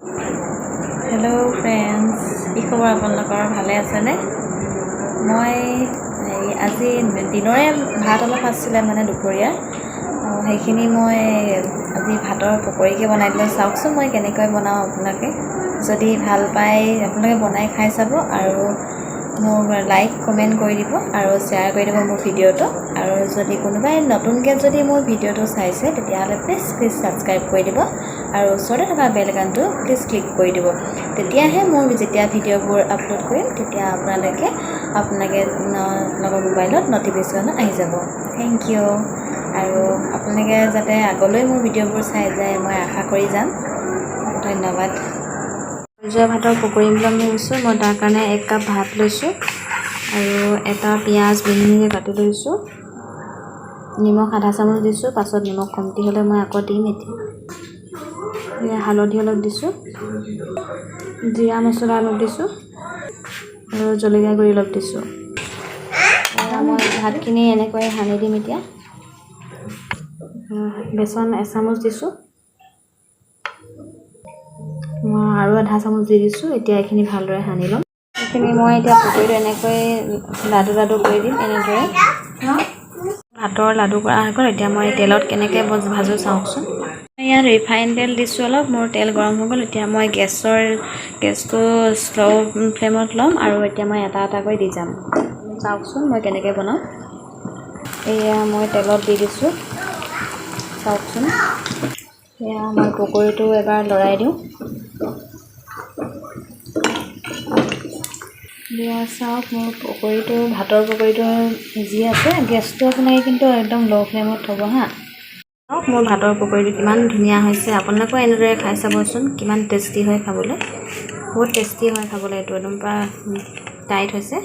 Hello' friends, কি খবৰ আপোনালোকৰ? ভালে আছেনে? মই আজি দিনৰে ভাত অলপ আছিলে মানে দুপৰীয়া, সেইখিনি মই আজি ভাতৰ পকৰীকে বনাই দিলোঁ। চাওকচোন মই কেনেকৈ বনাওঁ। আপোনালোকে যদি ভাল পায় আপোনালোকে বনাই খাই চাব আৰু মোক লাইক কমেণ্ট কৰি দিব আৰু শ্বেয়াৰ কৰি দিব মোৰ ভিডিঅ'টো। আৰু যদি কোনোবাই নতুনকৈ যদি মোৰ ভিডিঅ'টো চাইছে তেতিয়াহ'লে প্লিজ ছাবস্ক্ৰাইব কৰি দিব আৰু ওচৰতে থকা বেল আইকনটো প্লিজ ক্লিক কৰি দিব। তেতিয়াহে মোৰ যেতিয়া ভিডিঅ'বোৰ আপলোড কৰিম তেতিয়া আপোনালোকৰ মোবাইলত নটিফিকেশ্যন আহি যাব। Thank you. আৰু আপোনালোকে যাতে আগলৈ মোৰ ভিডিঅ'বোৰ চাই যায় মই আশা কৰি যাম। ধন্যবাদ। যোৱা ভাতৰ পকৰি বিলাক লৈছোঁ। মই তাৰ কাৰণে 1 কাপ ভাত লৈছোঁ আৰু এটা পিঁয়াজ মিহি কাটি লৈছোঁ। নিমখ আধা চামুচ দিছোঁ, পাছত নিমখ কমতি হ'লে মই আকৌ দিম। এতিয়া হালধি অলপ দিছোঁ, জিৰা মছলা অলপ দিছোঁ আৰু জলকীয়া গুড়ি অলপ দিছোঁ। মই ভাতখিনি এনেকৈ সানি দিম। এতিয়া বেচন এচামুচ দিছোঁ, মই আৰু আধা চামুচ দি দিছোঁ। এতিয়া এইখিনি ভালদৰে সানি ল'ম। এইখিনি মই এতিয়া পকৰীটো এনেকৈ লাডু লাডু কৰি দিম। এনেদৰে ভাতৰ লাডু কৰা হৈ গ'ল। এতিয়া মই তেলত কেনেকৈ ভাজোঁ চাওকচোন। ইয়াত ৰিফাইন তেল দিছোঁ অলপ। মোৰ তেল গৰম হৈ গ'ল। এতিয়া মই গেছটো শ্ল' ফ্লেমত ল'ম আৰু এতিয়া মই এটা এটাকৈ দি যাম। চাওকচোন মই কেনেকৈ বনাওঁ। এয়া মই তেলত দি দিছোঁ, চাওকচোন। এয়া মই পকৰীটো এবাৰ লৰাই দিওঁ। দিয়া চাওক, মোৰ ভাতৰ পকৰীটো সিজি আছে। গেছটো আপোনাৰ কিন্তু একদম ল' ফ্লেমত থ'ব হা। চাওক মোৰ ভাতৰ পকৰীটো কিমান ধুনীয়া হৈছে। আপোনালোকেও এনেদৰে খাই চাবচোন, কিমান টেষ্টি হয় খাবলৈ। বহুত টেষ্টি হয় খাবলৈ। এইটো একদম পূৰা টাইট হৈছে,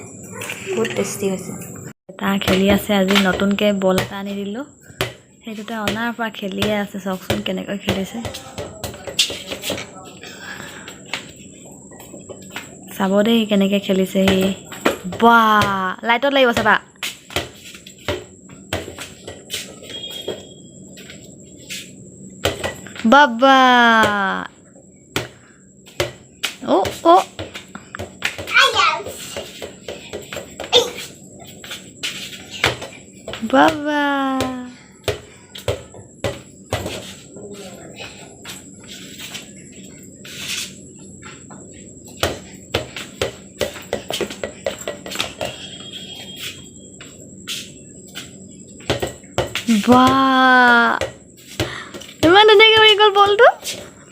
বহুত টেষ্টি হৈছে। এটা খেলি আছে। আজি নতুনকৈ বল এটা আনি দিলোঁ, সেইটোতে অনাৰ পৰা খেলিয়ে আছে। চাওকচোন কেনেকৈ খেলিছে। চাব দেই কেনেকৈ খেলিছে সি। বাহ, লাইটত লাগিব চাবা। বাবা অ' বাবা বাহ, ইমান ধুনীয়াকৈ উৰি গ'ল বলটো।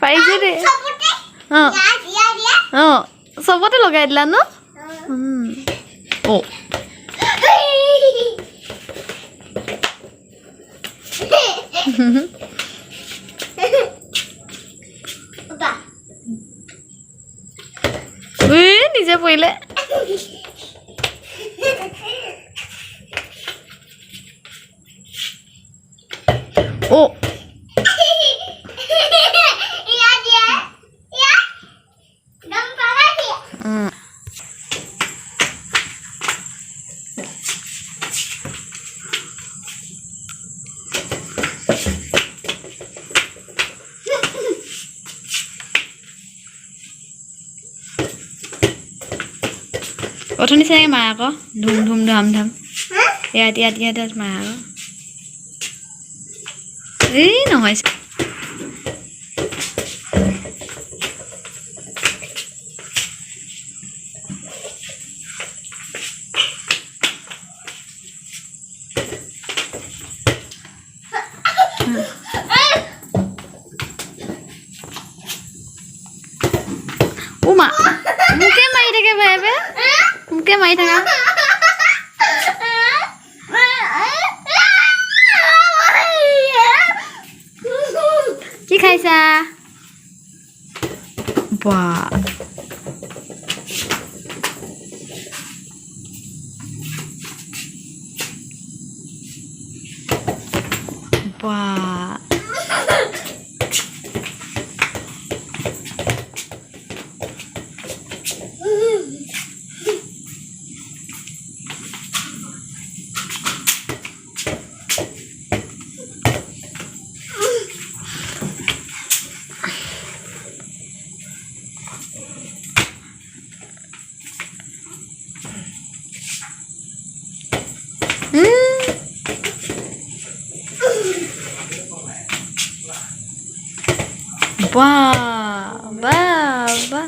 পাৰিছে দেই। অঁ চবতে লগাই দিলা ন। নিজে পৰিলে। অথনি চাগে মায়ে আকৌ ধুম ধুম ধাম ধাম ইয়াত মায়ে আকৌ এই নহয়। মা মোকে মাৰি থাকে বাৰে মোকে মাৰি থাকা। কি খাইছা? বাহ বাহ বাহ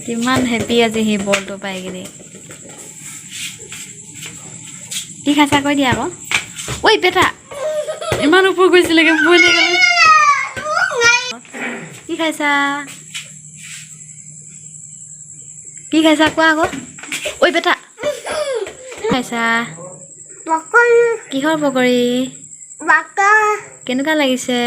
কিমান হেপী আজি সেই বলটো পাই কিনে কি খাইছা কৈ দিয়া আকৌ ঐ বেটা ইমান ওপৰ গৈছিলেগে ভয় লাগিলে কি খাইছা কোৱা আকৌ ঐ বেটা খাইছা কিহৰ পকৰি কেনেকুৱা লাগিছে